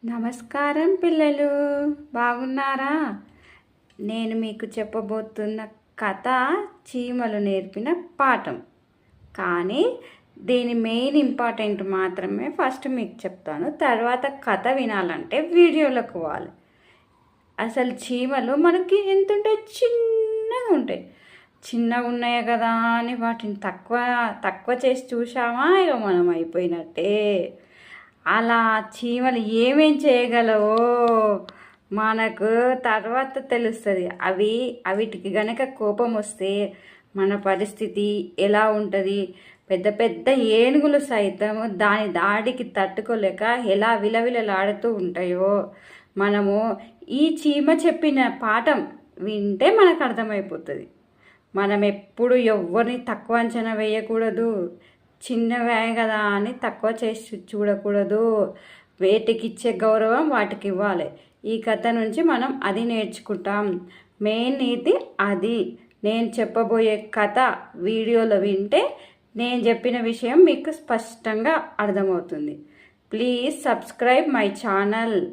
నమస్కారం పిల్లలు, బాగున్నారా? నేను మీకు చెప్పబోతున్న కథ చీమలు నేర్పిన పాఠం. కానీ దీని మెయిన్ ఇంపార్టెంట్ మాత్రమే ఫస్ట్ మీకు చెప్తాను. తర్వాత కథ వినాలంటే వీడియోలోకి పోవాలి. అసలు చీమలు మనకి ఎంత ఉంటాయి? చిన్నగా ఉంటాయి. చిన్నగా ఉన్నాయి కదా అని వాటిని తక్కువ చేసి చూసామా, ఇక మనం అయిపోయినట్టే. అలా చీమలు ఏమేం చేయగలవో మనకు తర్వాత తెలుస్తుంది. అవిటికి గనక కోపం వస్తే మన పరిస్థితి ఎలా ఉంటుంది? పెద్ద పెద్ద ఏనుగులు సైతం దాని దాడికి తట్టుకోలేక ఎలా విలవిలలాడుతూ ఉంటాయో మనము ఈ చీమ చెప్పిన పాఠం వింటే మనకు అర్థమైపోతుంది. మనం ఎప్పుడు ఎవరిని తక్కువ అంచనా వేయకూడదు. చిన్నవే కదా అని తక్కువ చేసి చూడకూడదు. వేటికిచ్చే గౌరవం వాటికి ఇవ్వాలి. ఈ కథ నుంచి మనం అది నేర్చుకుంటాం. మెయిన్ నీతి అది. నేను చెప్పబోయే కథ వీడియోలో వింటే నేను చెప్పిన విషయం మీకు స్పష్టంగా అర్థమవుతుంది. Please subscribe my channel.